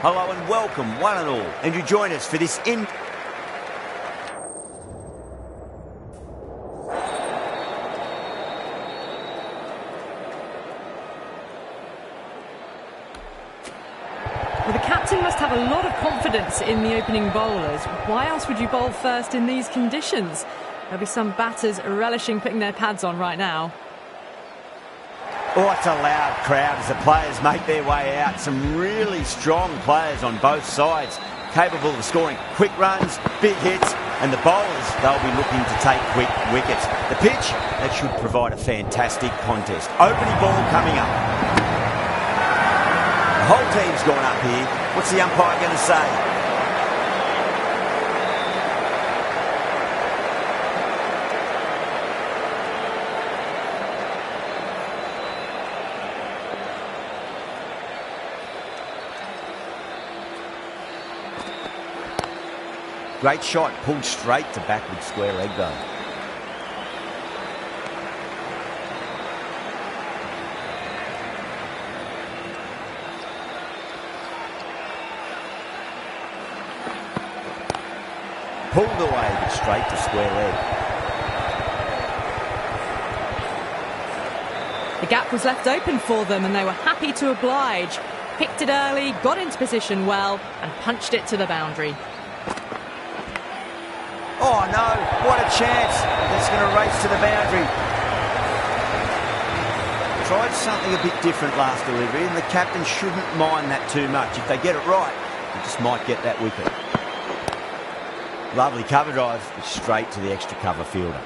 Hello and welcome, one and all, and you join us for this Well, the captain must have a lot of confidence in the opening bowlers. Why else would you bowl first in these conditions? There'll be some batters relishing putting their pads on right now. Oh, it's a loud crowd as the players make their way out. Some really strong players on both sides, capable of scoring quick runs, big hits, and the bowlers, they'll be looking to take quick wickets. The pitch, that should provide a fantastic contest. Opening ball coming up. The whole team's gone up here. What's the umpire going to say? Great shot, pulled straight to backward square leg though. Pulled away, but straight to square leg. The gap was left open for them and they were happy to oblige. Picked it early, got into position well and punched it to the boundary. Oh no, what a chance. That's going to race to the boundary. Tried something a bit different last delivery and the captain shouldn't mind that too much. If they get it right, they just might get that wicket. Lovely cover drive, but straight to the extra cover fielder.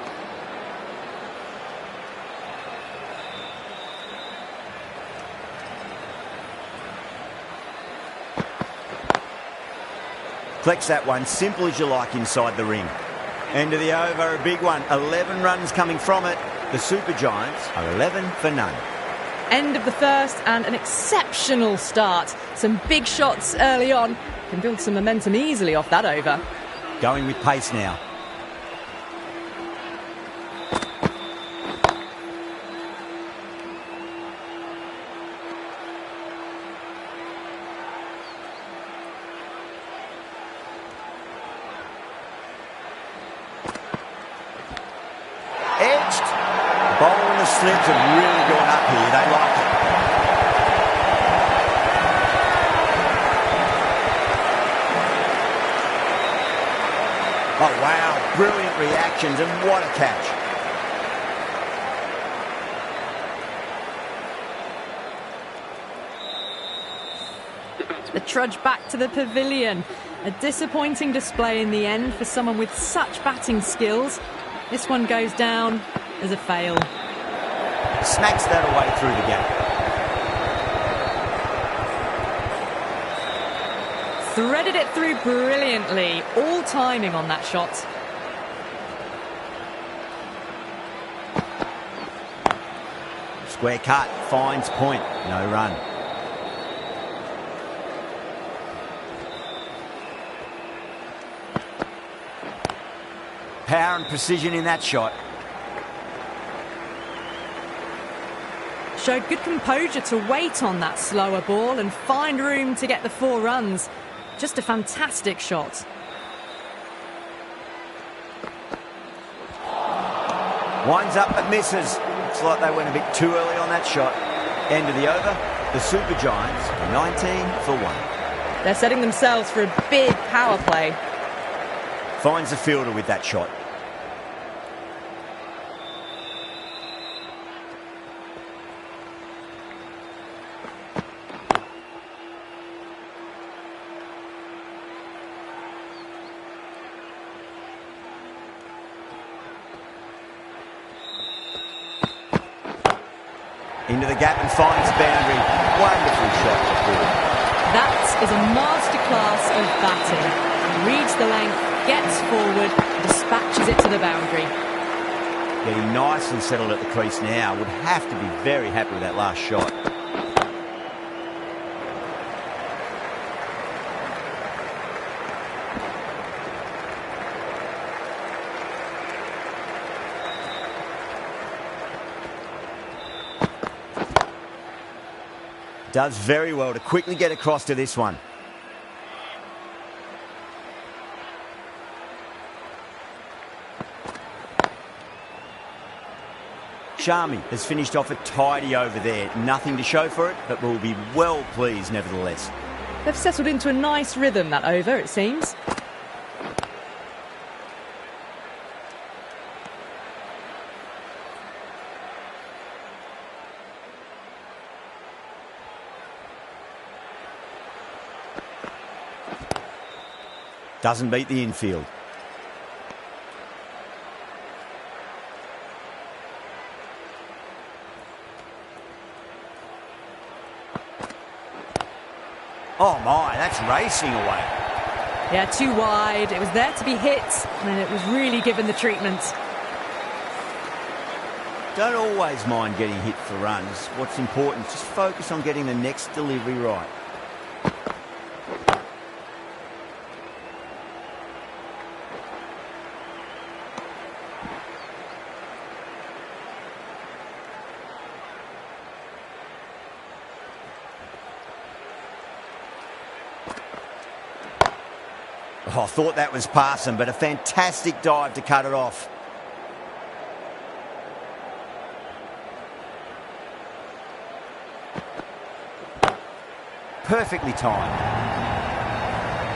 Collects that one, simple as you like inside the ring. End of the over, a big one. 11 runs coming from it. The Super Giants are 11 for none. End of the first and an exceptional start. Some big shots early on. Can build some momentum easily off that over. Going with pace now. Edged. Bowl and the slips have really gone up here. They like it. Oh, wow. Brilliant reactions and what a catch. The trudge back to the pavilion. A disappointing display in the end for someone with such batting skills. This one goes down as a fail. Smacks that away through the gap. Threaded it through brilliantly. All timing on that shot. Square cut, finds point, no run. Power and precision in that shot. Showed good composure to wait on that slower ball and find room to get the 4 runs. Just a fantastic shot. Winds up but misses. Looks like they went a bit too early on that shot. End of the over. The Super Giants are 19 for 1. They're setting themselves for a big power play. Finds the fielder with that shot. Into the gap and finds boundary. Wonderful shot to ball. That is a masterclass of batting. Reads the length, gets forward, dispatches it to the boundary. Getting nice and settled at the crease now. Would have to be very happy with that last shot. Does very well to quickly get across to this one. Shami has finished off a tidy over there. Nothing to show for it, but will be well pleased nevertheless. They've settled into a nice rhythm, that over, it seems. Doesn't beat the infield. Oh my, that's racing away. Yeah, too wide. It was there to be hit, and it was really given the treatment. Don't always mind getting hit for runs. What's important, just focus on getting the next delivery right. Oh, I thought that was passing, but a fantastic dive to cut it off. Perfectly timed.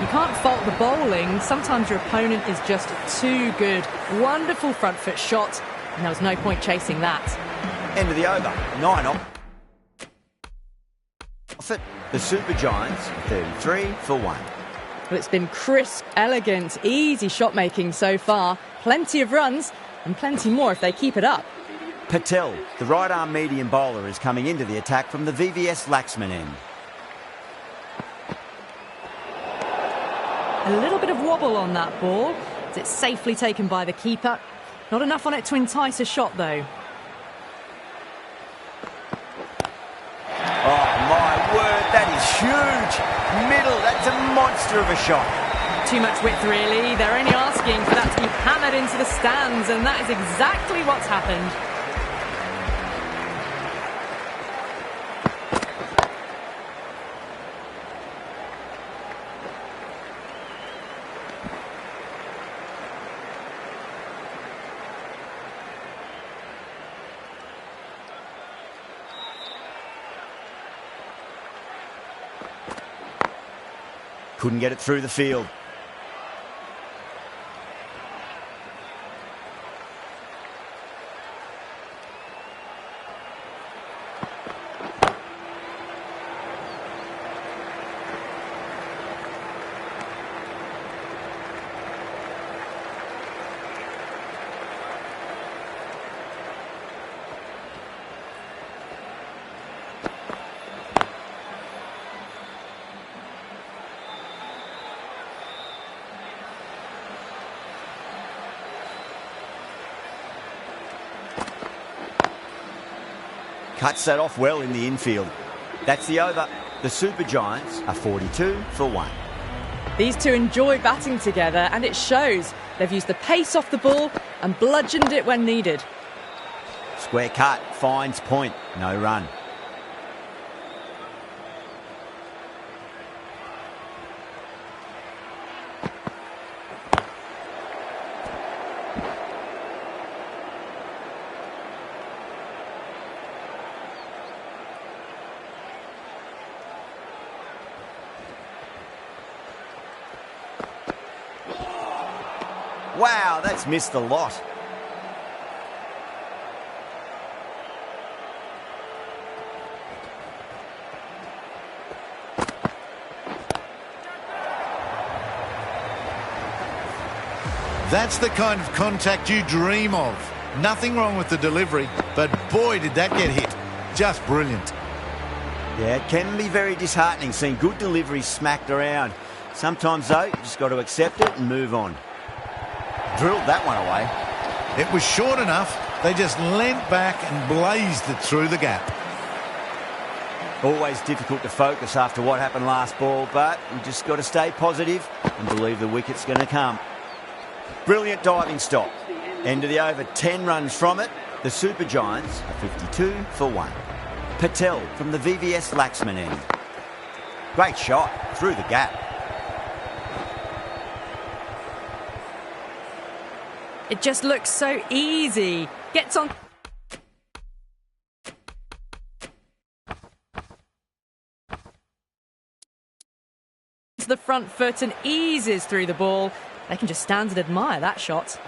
You can't fault the bowling. Sometimes your opponent is just too good. Wonderful front foot shot, and there was no point chasing that. End of the over. 9 off. Off it. The Super Giants, 33 for 1. Well, it's been crisp, elegant, easy shot making so far. Plenty of runs, and plenty more if they keep it up. Patel, the right arm medium bowler, is coming into the attack from the VVS Laxman end. A little bit of wobble on that ball, as it's safely taken by the keeper. Not enough on it to entice a shot, though. Oh, my word, that is huge. Middle, that's a monster of a shot. Too much width, really. They're only asking for that to be hammered into the stands, and that is exactly what's happened. Couldn't get it through the field. Cuts that off well in the infield. That's the over. The Super Giants are 42 for 1. These two enjoy batting together, and it shows. They've used the pace off the ball and bludgeoned it when needed. Square cut, finds point, no run. Wow, that's missed a lot. That's the kind of contact you dream of. Nothing wrong with the delivery, but boy, did that get hit. Just brilliant. Yeah, it can be very disheartening seeing good deliveries smacked around. Sometimes, though, you just got to accept it and move on. Drilled that one away. It was short enough. They just leant back and blazed it through the gap. Always difficult to focus after what happened last ball, but you just got to stay positive and believe the wicket's going to come. Brilliant diving stop. End of the over, 10 runs from it. The Super Giants are 52 for 1. Patel from the VVS Laxman end. Great shot through the gap. It just looks so easy. Gets on the front foot and eases through the ball. They can just stand and admire that shot.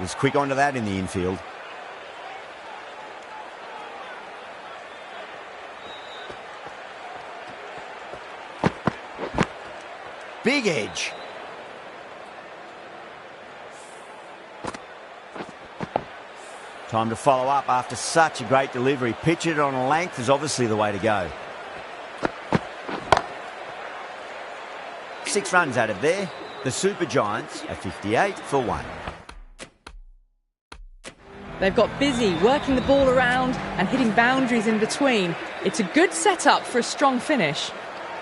Was quick onto that in the infield. Big edge. Time to follow up after such a great delivery. Pitch it on a length is obviously the way to go. 6 runs out of there. The Super Giants are 58 for 1. They've got busy working the ball around and hitting boundaries in between. It's a good setup for a strong finish.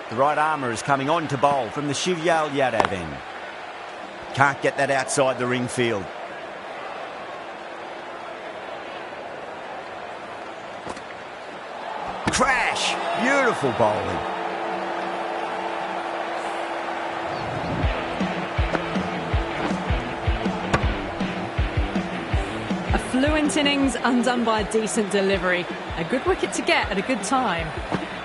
The right armour is coming on to bowl from the Shivyal Yadav end. Can't get that outside the ring field. Crash! Beautiful bowling. Fluent innings undone by a decent delivery. A good wicket to get at a good time.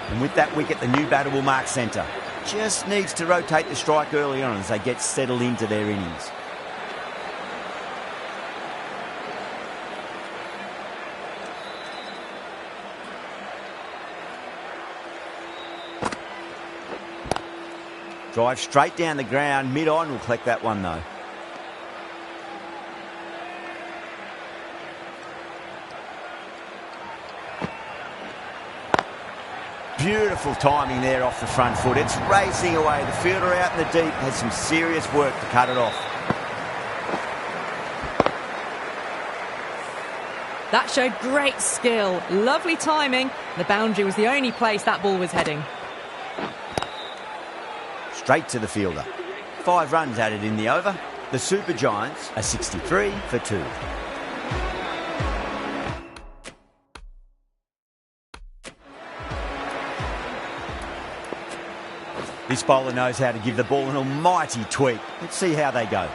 And with that wicket, the new batter will mark centre. Just needs to rotate the strike early on as they get settled into their innings. Drive straight down the ground. Mid-on will collect that one though. Beautiful timing there off the front foot. It's racing away. The fielder out in the deep has some serious work to cut it off. That showed great skill. Lovely timing. The boundary was the only place that ball was heading. Straight to the fielder. 5 runs added in the over. The Super Giants are 63 for 2. This bowler knows how to give the ball an almighty tweak. Let's see how they go.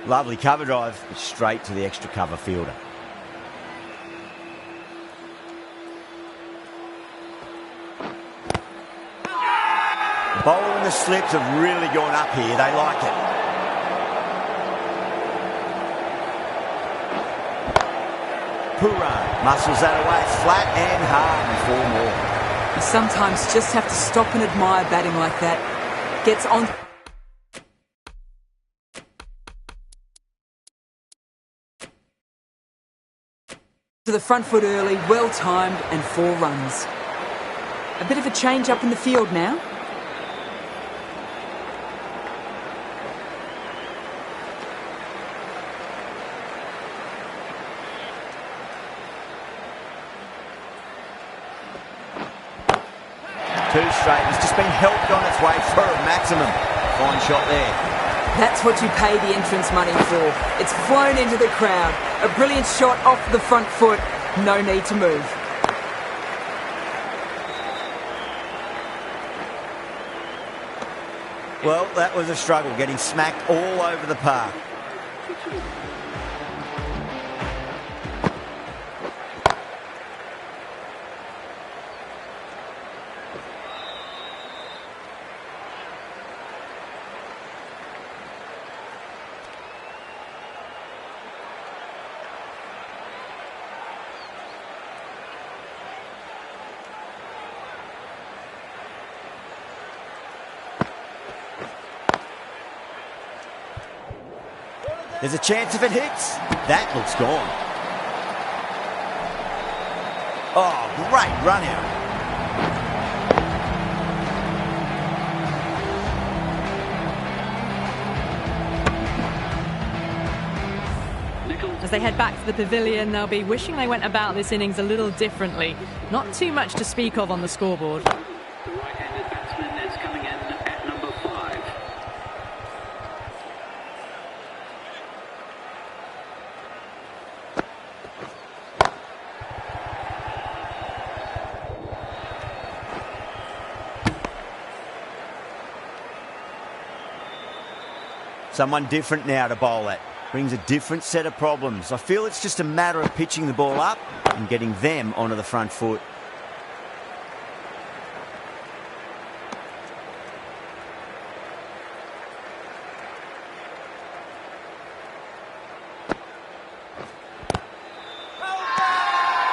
Lovely cover drive, straight to the extra cover fielder. The bowler and the slips have really gone up here. They like it. Pooran muscles that away flat and hard before more. You sometimes just have to stop and admire batting like that. Gets on to the front foot early, well timed and 4 runs. A bit of a change up in the field now. Too straight. It's just been helped on its way for a maximum. Fine shot there. That's what you pay the entrance money for. It's flown into the crowd. A brilliant shot off the front foot. No need to move. Well, that was a struggle, getting smacked all over the park. There's a chance if it hits. That looks gone. Oh, great run out. As they head back to the pavilion, they'll be wishing they went about this innings a little differently. Not too much to speak of on the scoreboard. The right-handed batsman is coming in at number 5. Someone different now to bowl at. Brings a different set of problems. I feel it's just a matter of pitching the ball up and getting them onto the front foot.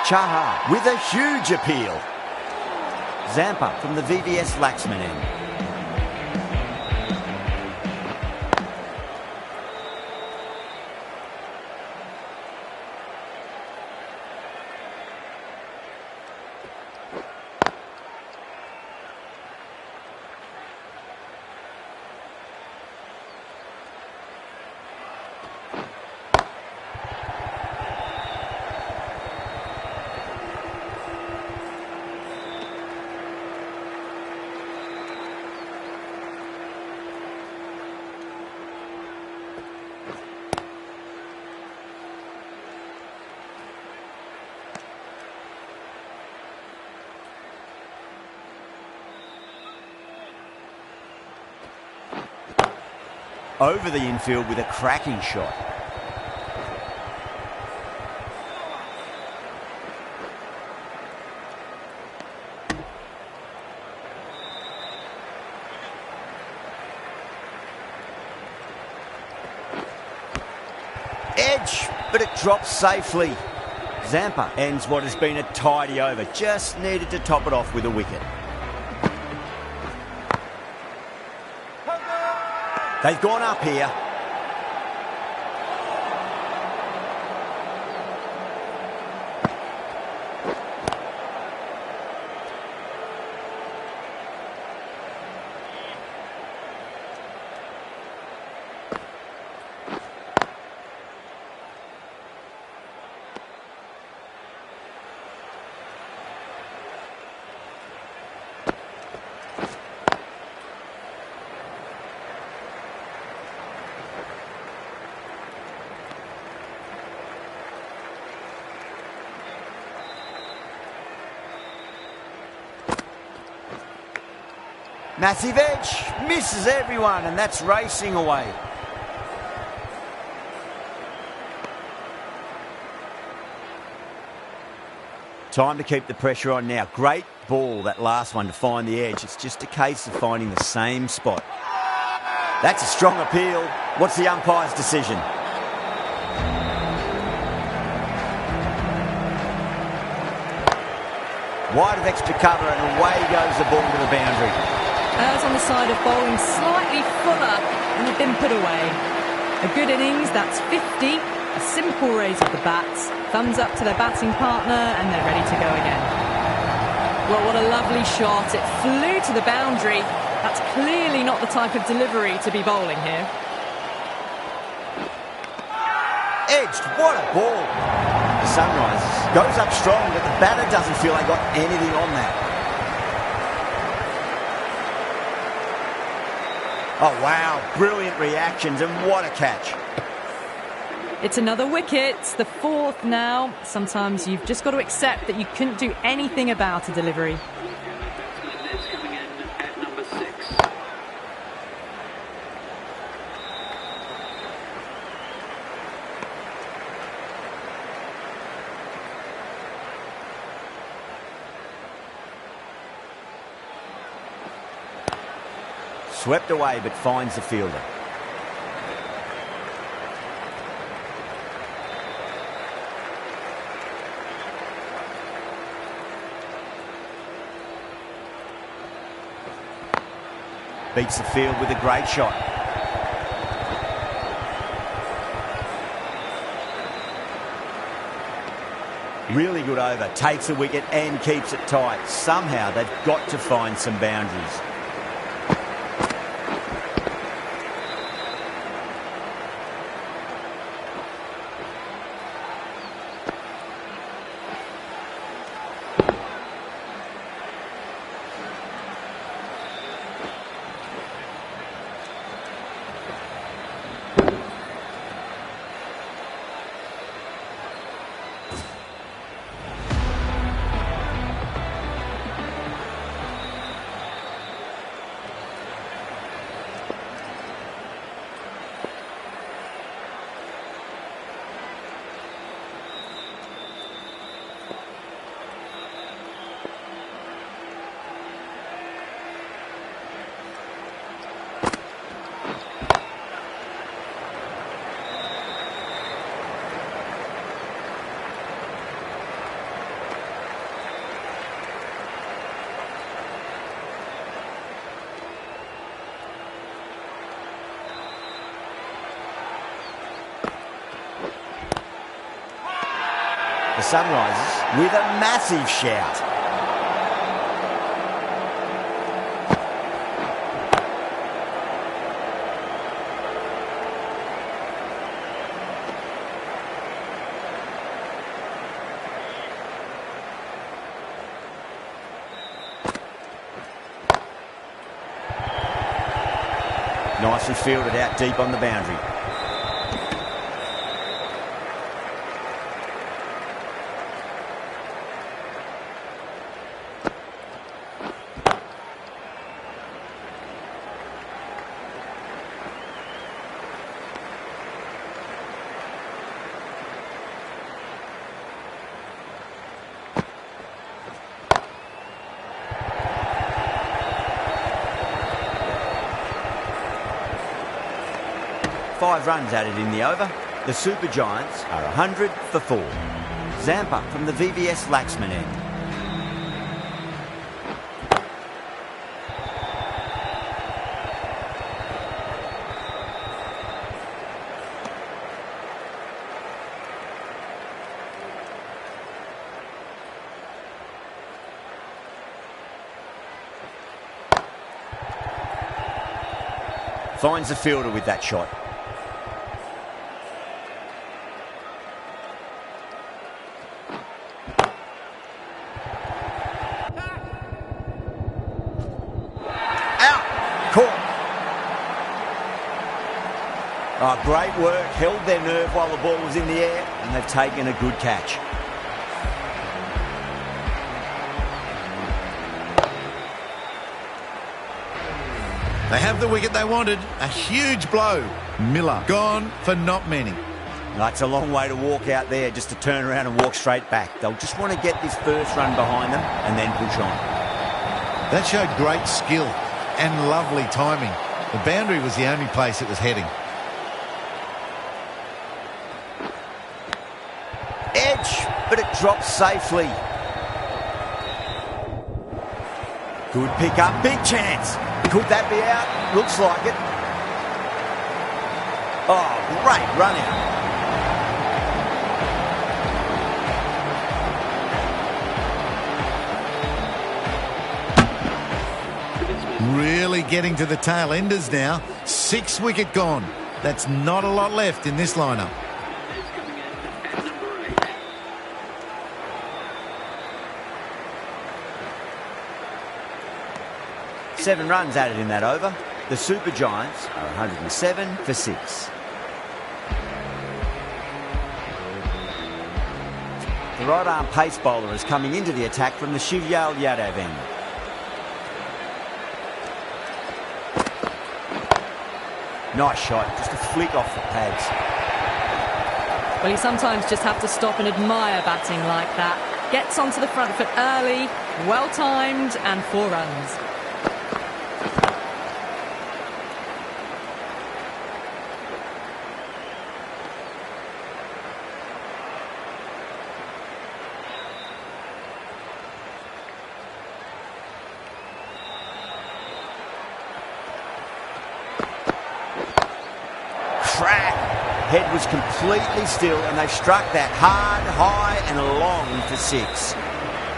Chahar with a huge appeal. Zampa from the VVS Laxman end. Over the infield with a cracking shot. Edge, but it drops safely. Zampa ends what has been a tidy over. Just needed to top it off with a wicket. They've gone up here. Massive edge, misses everyone, and that's racing away. Time to keep the pressure on now. Great ball, that last one, to find the edge. It's just a case of finding the same spot. That's a strong appeal. What's the umpire's decision? Wide of extra cover, and away goes the ball to the boundary. Ours on the side of bowling slightly fuller and have been put away. A good innings, that's 50. A simple raise of the bats. Thumbs up to their batting partner and they're ready to go again. Well, what a lovely shot. It flew to the boundary. That's clearly not the type of delivery to be bowling here. Edged, what a ball. The Sunrise goes up strong, but the batter doesn't feel they got anything on that. Oh, wow, brilliant reactions, and what a catch. It's another wicket, the 4th now. Sometimes you've just got to accept that you couldn't do anything about a delivery. Batsman is coming in at number 6. Swept away, but finds the fielder. Beats the field with a great shot. Really good over. Takes a wicket and keeps it tight. Somehow they've got to find some boundaries. The Sunrisers with a massive shout. Nicely fielded out deep on the boundary. Five runs added in the over. The Super Giants are 100 for 4. Zampa from the VVS Laxman end. Finds the fielder with that shot. Oh, great work, held their nerve while the ball was in the air, and they've taken a good catch. They have the wicket they wanted. A huge blow. Miller gone for not many. That's a long way to walk out there just to turn around and walk straight back. They'll just want to get this first run behind them and then push on. That showed great skill and lovely timing. The boundary was the only place it was heading. Edge, but it drops safely. Good pick up, big chance. Could that be out? Looks like it. Oh, great run out. Really getting to the tail enders now. 6 wicket gone. That's not a lot left in this lineup. 7 runs added in that over. The Super Giants are 107 for 6. The right-arm pace bowler is coming into the attack from the Shivyal Yadav end. Nice shot, just a flick off the pads. Well, you sometimes just have to stop and admire batting like that. Gets onto the front foot early, well-timed, and 4 runs. Head was completely still, and they struck that hard, high and long for 6.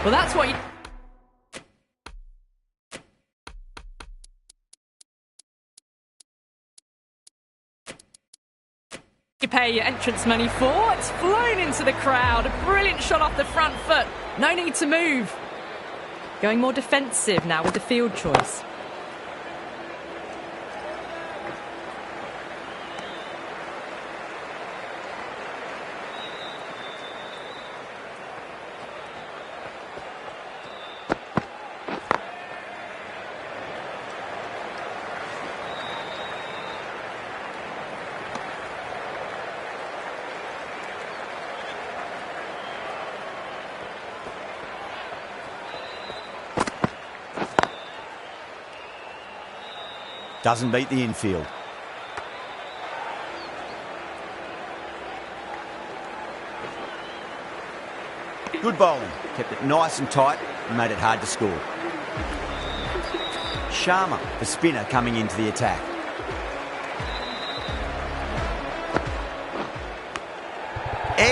Well, that's what you pay your entrance money for. It's flown into the crowd. A brilliant shot off the front foot. No need to move. Going more defensive now with the field choice. Doesn't beat the infield. Good bowling. Kept it nice and tight and made it hard to score. Sharma, the spinner, coming into the attack.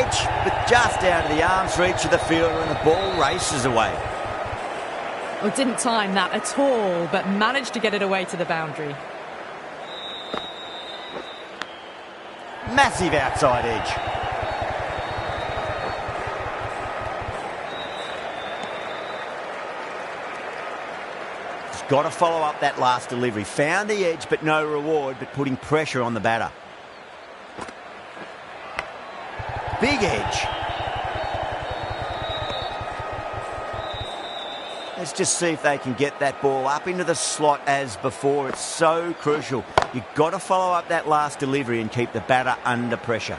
Edge, but just out of the arm's reach of the fielder, and the ball races away. Well, didn't time that at all, but managed to get it away to the boundary. Massive outside edge. He's got to follow up that last delivery. Found the edge, but no reward, but putting pressure on the batter. Big edge. Let's just see if they can get that ball up into the slot as before. It's so crucial. You've got to follow up that last delivery and keep the batter under pressure.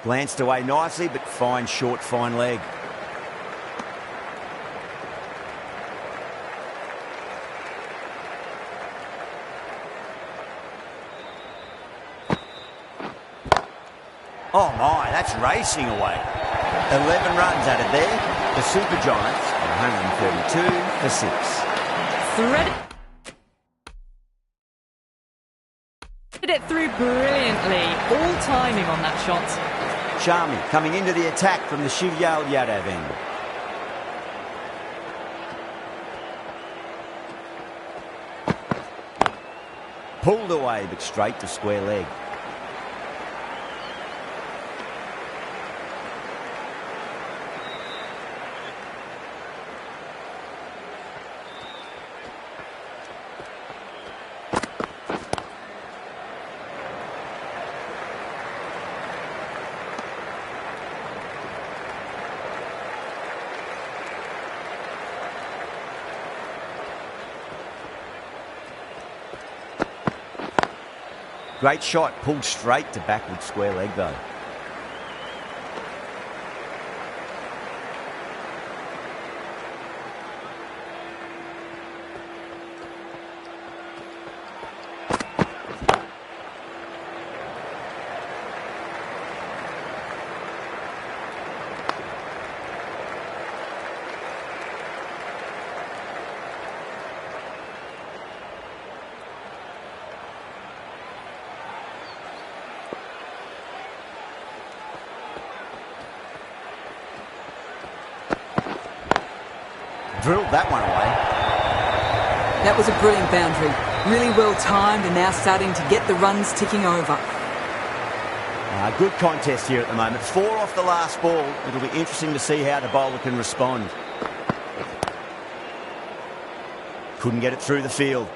Glanced away nicely, but fine short, fine leg. Oh my, that's racing away. 11 runs added there. The Super Giants are 132 for 6. Threaded it through brilliantly. All timing on that shot. Sharmi coming into the attack from the Shivyal Yadav end. Pulled away, but straight to square leg. Great shot, pulled straight to backward square leg though. Drilled that one away. That was a brilliant boundary. Really well timed and now starting to get the runs ticking over. Good contest here at the moment. 4 off the last ball. It'll be interesting to see how the bowler can respond. Couldn't get it through the field.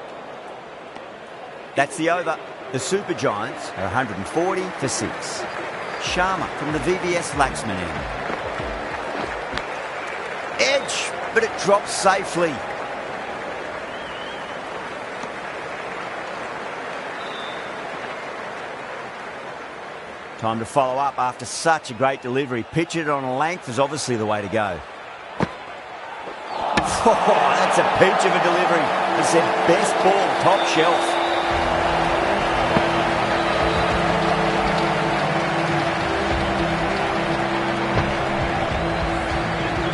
That's the over. The Super Giants are 140 for 6. Sharma from the VVS Laxman end. Edge, but it drops safely. Time to follow up after such a great delivery. Pitch it on a length is obviously the way to go. Oh, that's a peach of a delivery. He said best ball, top shelf.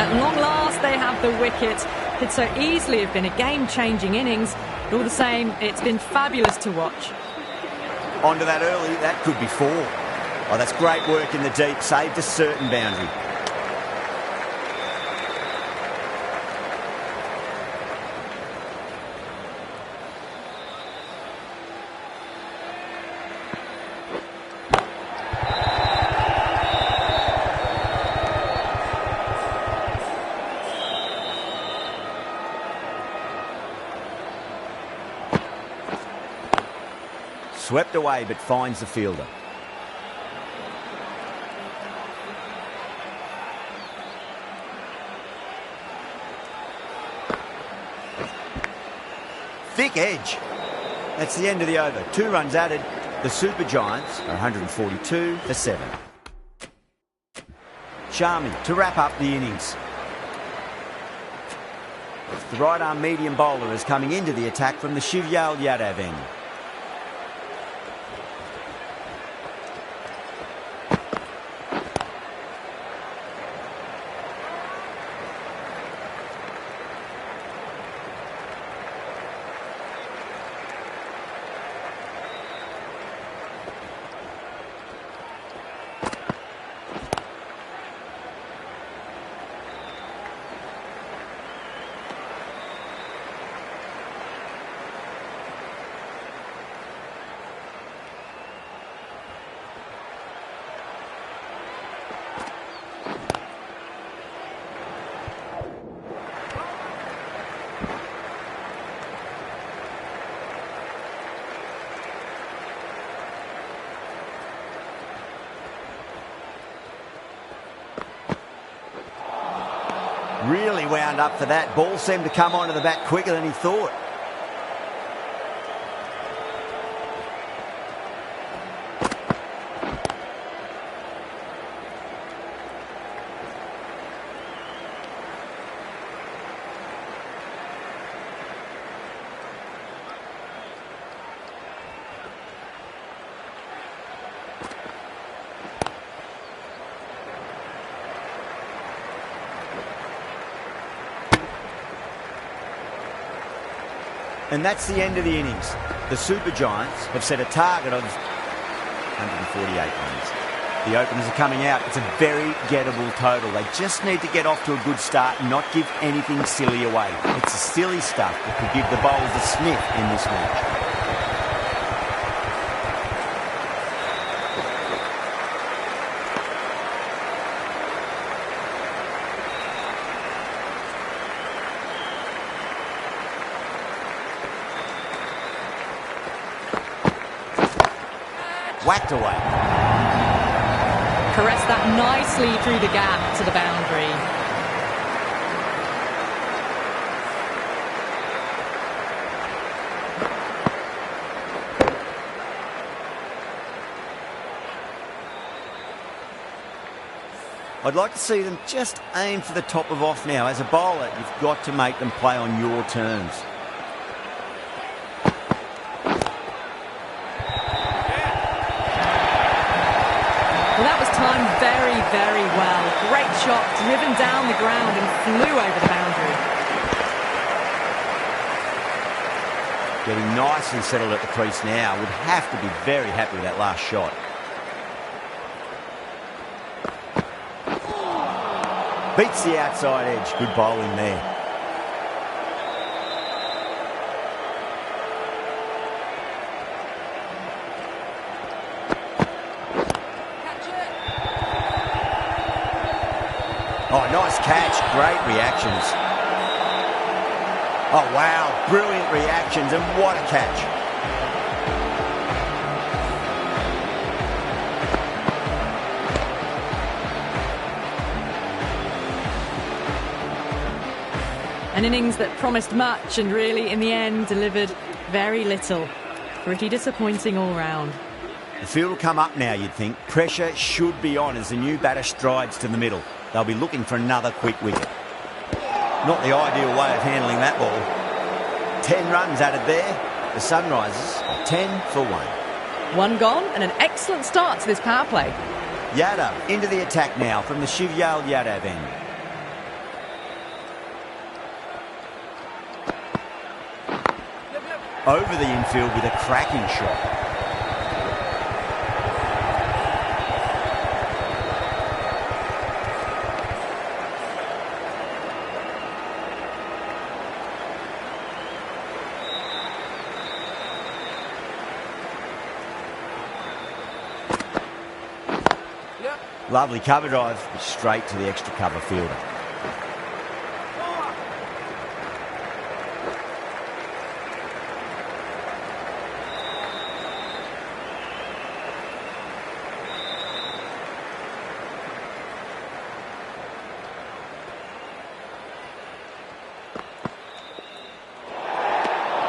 At long last, they have the wicket. Could so easily have been a game-changing innings. But all the same, it's been fabulous to watch. Onto that early, that could be 4. Oh, that's great work in the deep. Saved a certain boundary. Swept away, but finds the fielder. Thick edge. That's the end of the over. 2 runs added. The Super Giants are 142 for 7. Sharmi to wrap up the innings. The right arm medium bowler is coming into the attack from the Shivyal Yadav end. wound up for that. Ball seemed to come onto the bat quicker than he thought. And that's the end of the innings. The Super Giants have set a target of 148 runs. The openers are coming out. It's a very gettable total. They just need to get off to a good start and not give anything silly away. It's the silly stuff that could give the bowlers a sniff in this match. Whacked away. Caressed that nicely through the gap to the boundary. I'd like to see them just aim for the top of off now. As a bowler, you've got to make them play on your terms. Well, that was timed very, very well. Great shot, driven down the ground and flew over the boundary. Getting nicely settled at the crease now. Would have to be very happy with that last shot. Beats the outside edge. Good bowling there. Oh, nice catch. Great reactions. Oh, wow. Brilliant reactions, and what a catch. An innings that promised much and really, in the end, delivered very little. Pretty disappointing all round. The field will come up now, you'd think. Pressure should be on as the new batter strides to the middle. They'll be looking for another quick wicket. Not the ideal way of handling that ball. 10 runs added there. The Sunrisers are 10 for 1. One gone and an excellent start to this power play. Yadav into the attack now from the Shivyal Yadav end. Over the infield with a cracking shot. Lovely cover drive, straight to the extra cover fielder.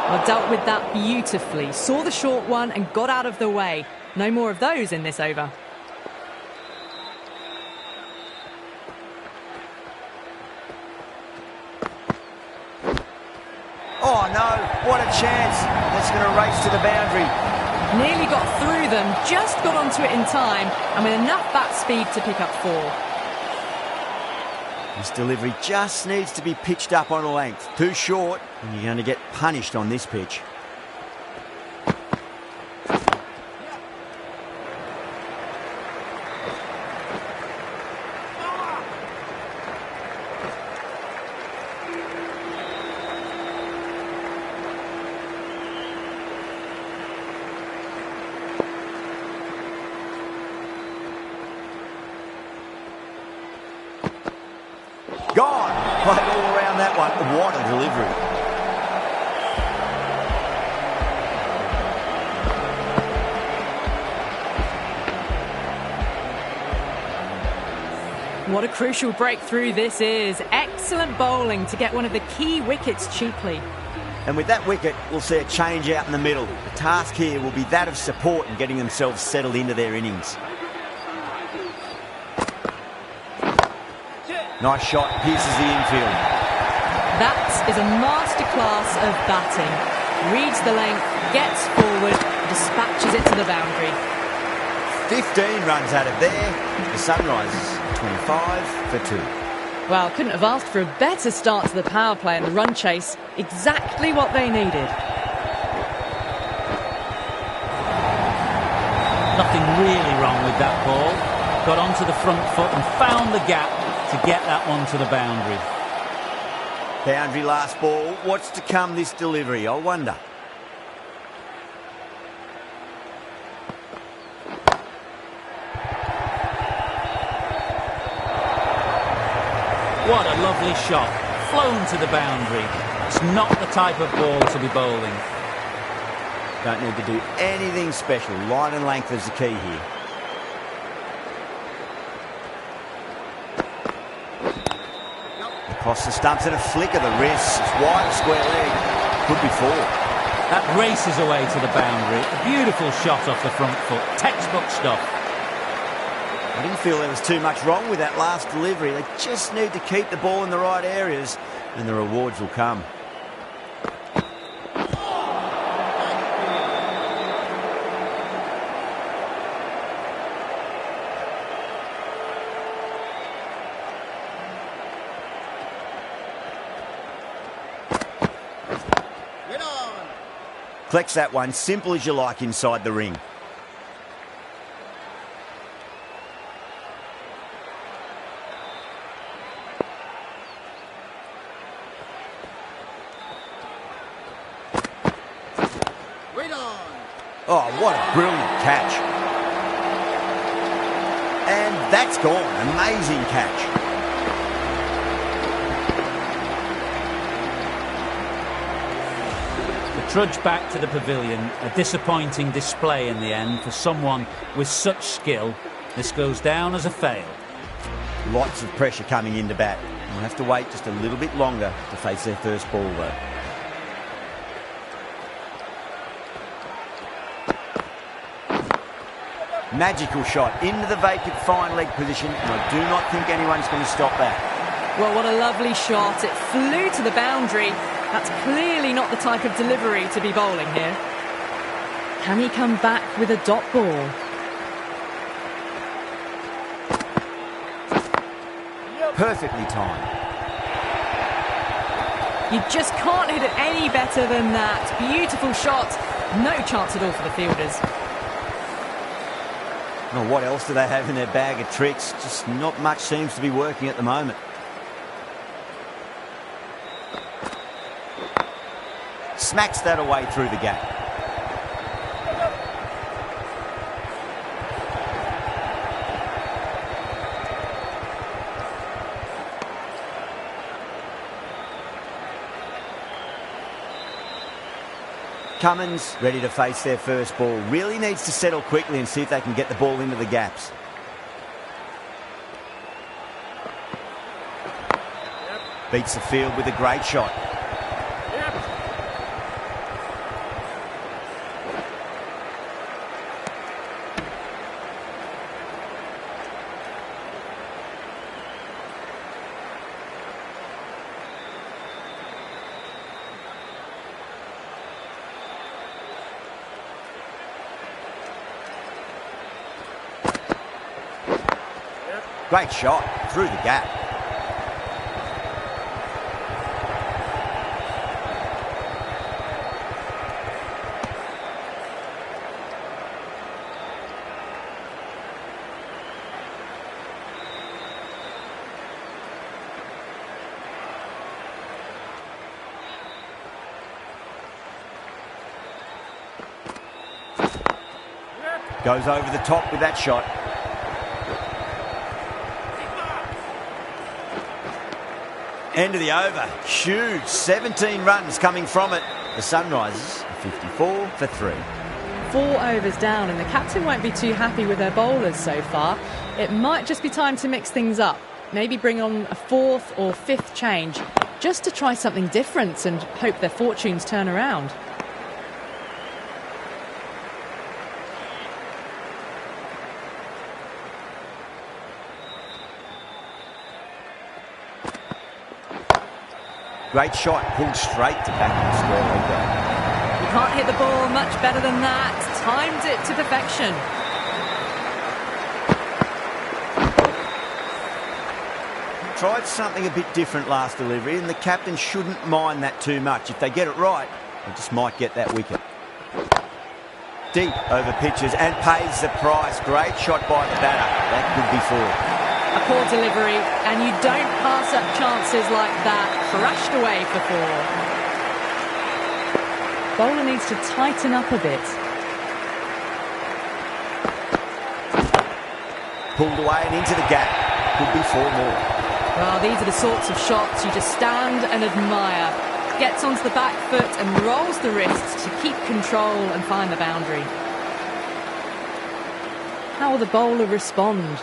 Well, dealt with that beautifully. Saw the short one and got out of the way. No more of those in this over. Oh no, what a chance. That's going to race to the boundary. Nearly got through them, just got onto it in time, and with enough bat speed to pick up 4. This delivery just needs to be pitched up on a length. Too short, and you're going to get punished on this pitch. Gone. Played all around that one. What a delivery. What a crucial breakthrough this is. Excellent bowling to get one of the key wickets cheaply. And with that wicket, we'll see a change out in the middle. The task here will be that of support and getting themselves settled into their innings. Nice shot, pierces the infield. That is a masterclass of batting. Reads the length, gets forward, dispatches it to the boundary. 15 runs out of there. The Sunrisers 25 for 2. Well, couldn't have asked for a better start to the power play and the run chase. Exactly what they needed. Nothing really wrong with that ball. Got onto the front foot and found the gap to get that one to the boundary. Boundary last ball. What's to come this delivery, I wonder? What a lovely shot. Flown to the boundary. It's not the type of ball to be bowling. Don't need to do anything special. Line and length is the key here. Across the stumps and a flick of the wrist. It's wide, square leg. Could be 4. That races away to the boundary. A beautiful shot off the front foot. Textbook stuff. I didn't feel there was too much wrong with that last delivery. They just need to keep the ball in the right areas and the rewards will come. Collects that one, simple as you like inside the ring. Oh, what a brilliant catch. And that's gone. Amazing catch. Trudge back to the pavilion. A disappointing display in the end for someone with such skill. This goes down as a fail. Lots of pressure coming into bat. We'll have to wait just a little bit longer to face their first ball though. Magical shot into the vacant fine leg position, and I do not think anyone's going to stop that. Well, what a lovely shot. It flew to the boundary. That's clearly not the type of delivery to be bowling here. Can he come back with a dot ball? Perfectly timed. You just can't hit it any better than that. Beautiful shot. No chance at all for the fielders. Well, what else do they have in their bag of tricks? Just not much seems to be working at the moment. Smacks that away through the gap. Cummins ready to face their first ball. Really needs to settle quickly and see if they can get the ball into the gaps. Beats the field with a great shot. Great shot through the gap. Goes over the top with that shot. End of the over. Huge. 17 runs coming from it. The Sunrisers 54 for 3. 4 overs down, and the captain won't be too happy with their bowlers so far. It might just be time to mix things up. maybe bring on a fourth or fifth change just to try something different and hope their fortunes turn around. Great shot, pulled straight to back of the square leg there. You can't hit the ball much better than that. Timed it to perfection. Tried something a bit different last delivery, and the captain shouldn't mind that too much. If they get it right, they just might get that wicket. Deep over pitches and pays the price. Great shot by the batter. That could be four. A poor delivery, and you don't pass up chances like that. Thrashed away for four. Bowler needs to tighten up a bit. Pulled away and into the gap. Could be four more. Well, these are the sorts of shots you just stand and admire. Gets onto the back foot and rolls the wrists to keep control and find the boundary. How will the bowler respond?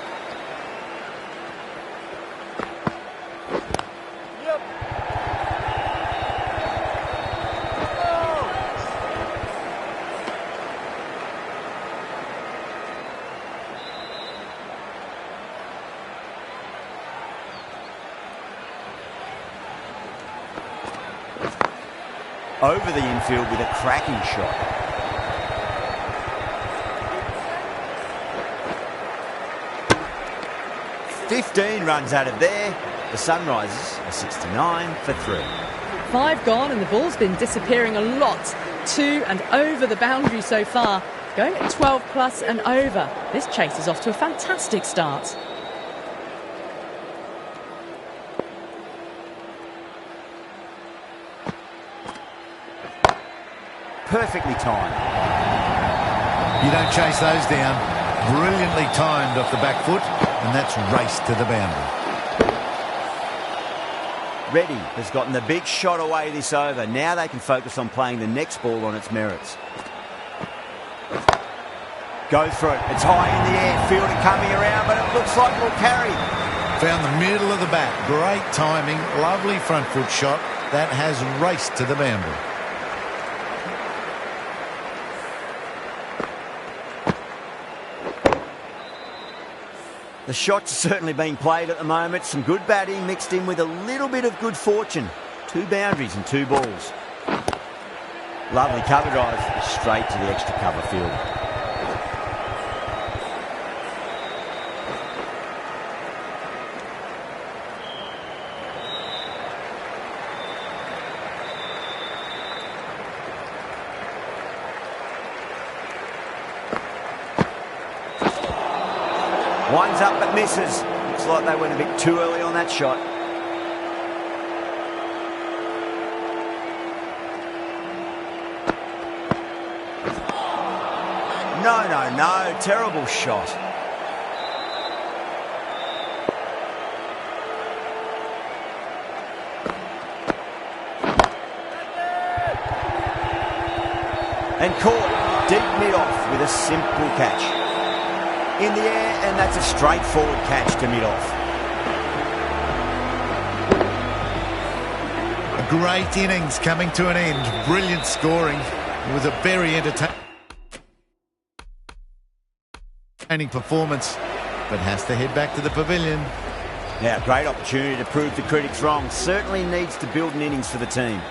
Over the infield with a cracking shot. "15 runs out of there. The Sunrisers are 69 for 3. 5 gone and the ball's been disappearing a lot. To and over the boundary so far. Going at 12 plus and over. This chase is off to a fantastic start. Perfectly timed. You don't chase those down. Brilliantly timed off the back foot, and that's raced to the boundary. Reddy has gotten the big shot away this over. Now they can focus on playing the next ball on its merits. Go for it. It's high in the air. Fielder coming around, but it looks like it'll carry. Found the middle of the bat. Great timing. Lovely front foot shot. That has raced to the boundary. The shots are certainly being played at the moment. Some good batting mixed in with a little bit of good fortune. 2 boundaries and 2 balls. Lovely cover drive straight to the extra cover field. Winds up but misses. Looks like they went a bit too early on that shot. No. Terrible shot. And caught deep mid-off with a simple catch. In the air, and that's a straightforward catch to mid-off. A great innings coming to an end. Brilliant scoring. It was a very entertaining performance, but has to head back to the pavilion. Now, great opportunity to prove the critics wrong. Certainly needs to build an innings for the team.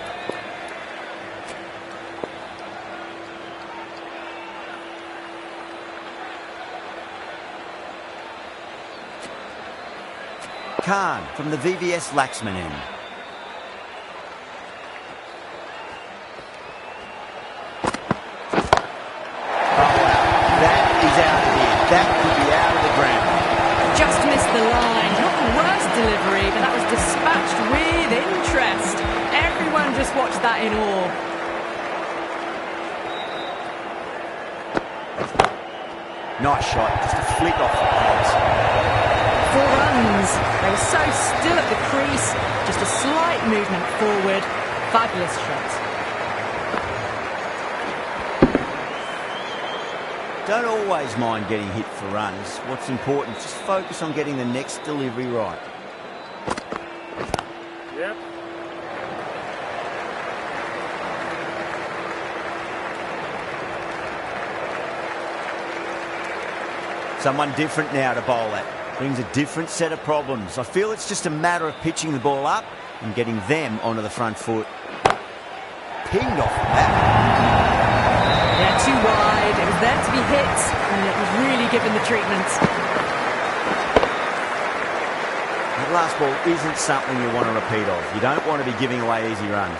Khan from the VVS Laxman end. Oh, that is out of here. That could be out of the ground. Just missed the line. Not the worst delivery, but that was dispatched with interest. Everyone just watched that in awe. Nice shot. Just a flick off the pads. 4 runs. They were so still at the crease. Just a slight movement forward. Fabulous shot. Don't always mind getting hit for runs. What's important is just focus on getting the next delivery right. Someone different now to bowl at. Brings a different set of problems. I feel it's just a matter of pitching the ball up and getting them onto the front foot. Pinged off that. Yeah, too wide. It was there to be hit, and it was really given the treatment. That last ball isn't something you want to repeat of. You don't want to be giving away easy runs.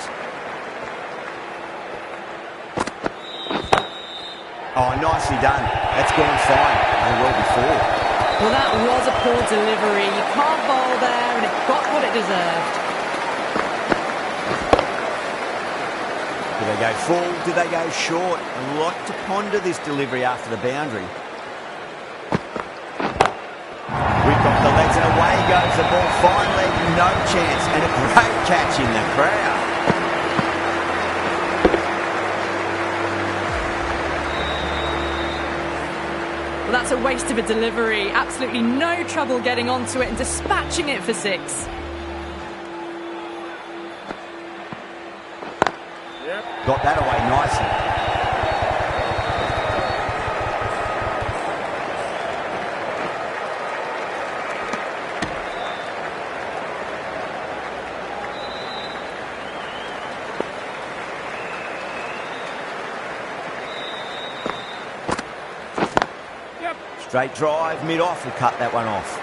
Oh, nicely done. That's gone fine. They well before. Well, that was a poor delivery. You can't bowl there, and it got what it deserved. Did they go full? Did they go short? A lot to ponder this delivery after the boundary. We've got the legs and away goes the ball. Finally, no chance. And a great catch in the crowd. Well, that's a waste of a delivery. Absolutely no trouble getting onto it and dispatching it for 6. Got that away nicely. Straight drive, mid-off, will cut that one off.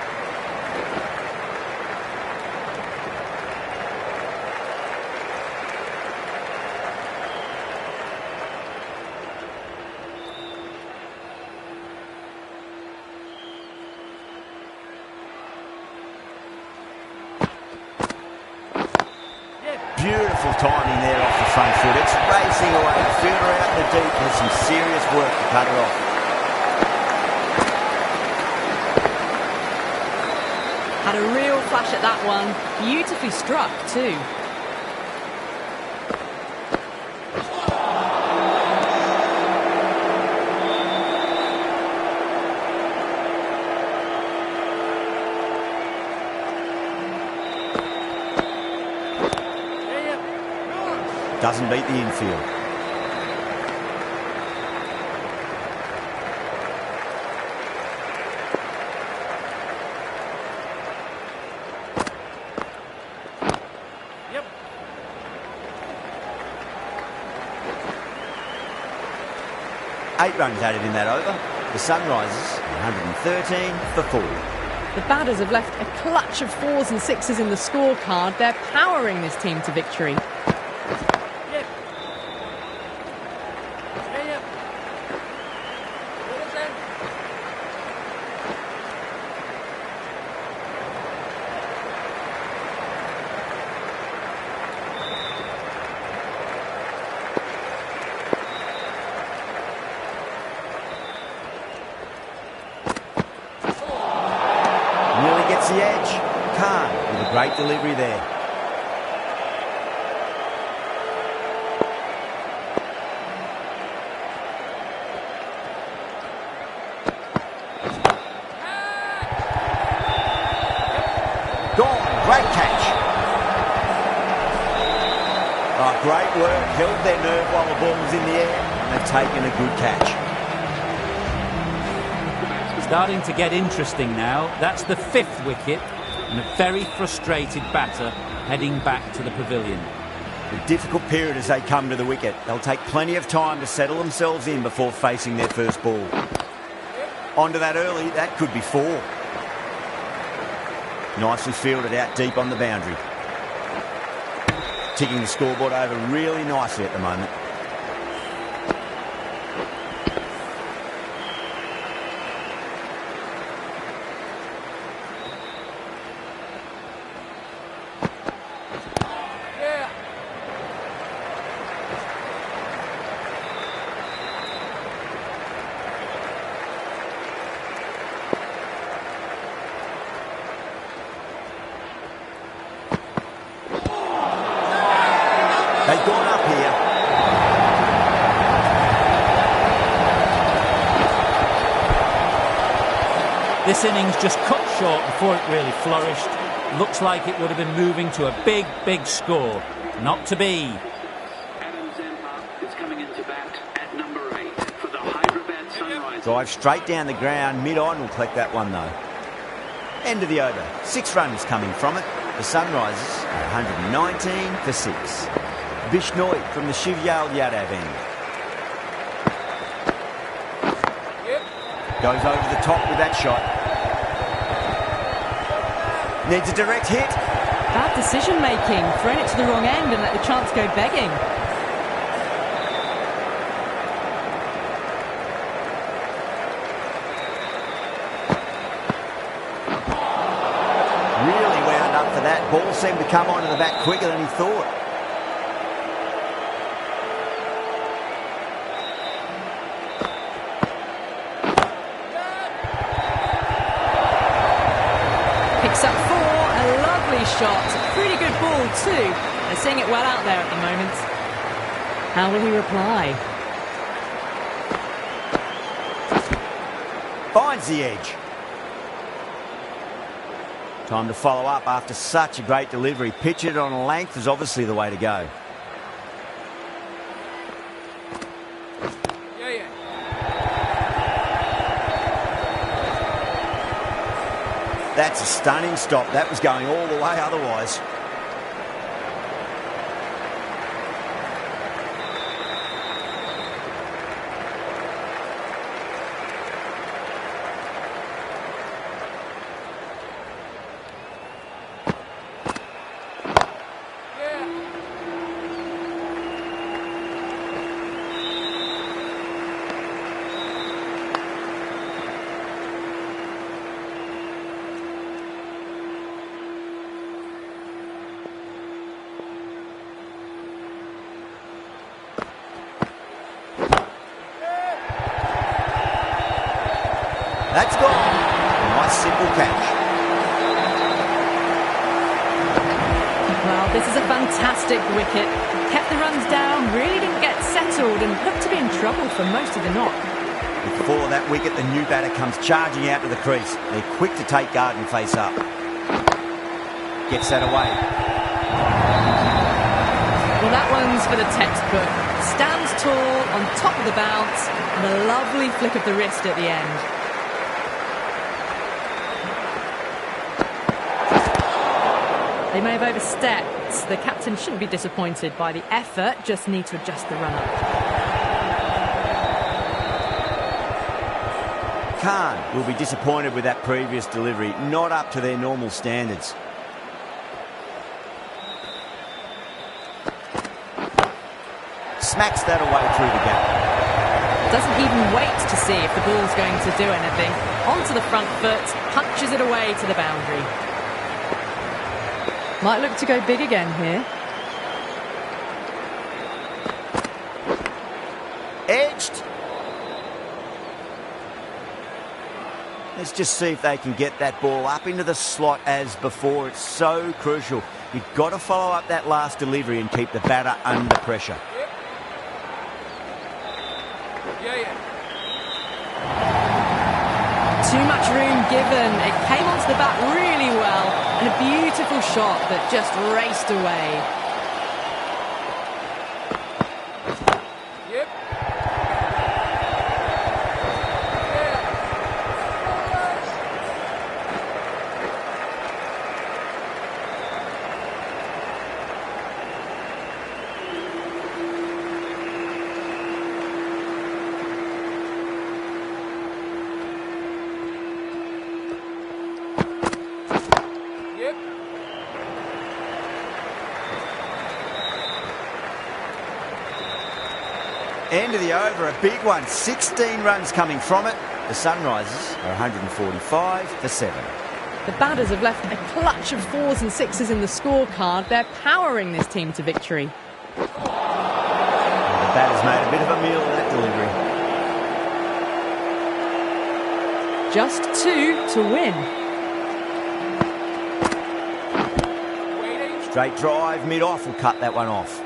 Beautiful timing there off the front foot. It's racing away. The fielder out in the deep. There's some serious work to cut it off. Had a real flash at that one. Beautifully struck too. Doesn't beat the infield. Yep. 8 runs added in that over. The Sunrisers, 113 for 4. The batters have left a clutch of 4s and 6s in the scorecard. They're powering this team to victory. Nearly gets the edge. Khan with a great delivery there. Gone. Great catch. Oh, great work. Held their nerve while the ball was in the air, and they've taken a good catch. Starting to get interesting now. That's the 5th wicket, and a very frustrated batter heading back to the pavilion. A difficult period as they come to the wicket. They'll take plenty of time to settle themselves in before facing their first ball. Onto that early, that could be 4. Nicely fielded out deep on the boundary. Ticking the scoreboard over really nicely at the moment. They've gone up here. This innings just cut short before it really flourished. Looks like it would have been moving to a big, big score. Not to be. Adam Zampa is coming into bat at number 8 for the Hyderabad Sunrise. Drive straight down the ground. Mid-on will collect that one, though. End of the over. 6 runs coming from it. The Sunrisers are 119 for 6. Bishnoi from the Shivyal Yadav end. Goes over the top with that shot. Needs a direct hit. Bad decision making. Thrown it to the wrong end and let the chance go begging. Really wound up for that. Ball seemed to come onto the bat quicker than he thought. Picks up 4, a lovely shot. Pretty good ball too. They're seeing it well out there at the moment. How will he reply? Finds the edge. Time to follow up after such a great delivery. Pitch it on a length is obviously the way to go. That's a stunning stop. That was going all the way otherwise. That's gone. A nice simple catch. Well, this is a fantastic wicket. Kept the runs down, really didn't get settled and looked to be in trouble for most of the knock. Before that wicket, the new batter comes charging out to the crease. They're quick to take guard and face up. Gets that away. Well, that one's for the textbook. Stands tall, on top of the bounce, and a lovely flick of the wrist at the end. They may have overstepped. The captain shouldn't be disappointed by the effort, just need to adjust the run-up. Khan will be disappointed with that previous delivery, not up to their normal standards. Smacks that away through the gap. Doesn't even wait to see if the ball's going to do anything. Onto the front foot, punches it away to the boundary. Might look to go big again here. Edged. Let's just see if they can get that ball up into the slot as before. It's so crucial. You've got to follow up that last delivery and keep the batter under pressure. Too much room given. It came onto the bat really well. And a beautiful shot that just raced away. End of the over, a big one. 16 runs coming from it. The Sunrisers are 145 for 7. The batters have left a clutch of 4s and 6s in the scorecard. They're powering this team to victory. The batters made a bit of a meal of that delivery. Just 2 to win. Straight drive, mid-off will cut that one off.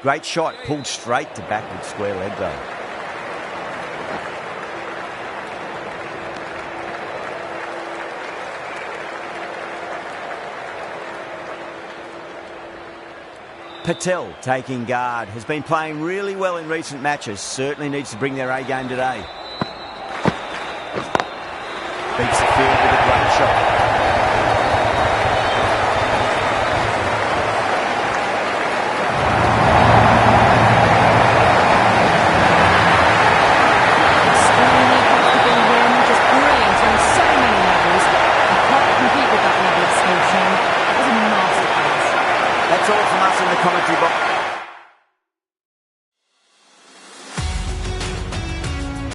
Great shot, pulled straight to backward square leg though. Patel taking guard, has been playing really well in recent matches, certainly needs to bring their A game today. Beats the field with a great shot.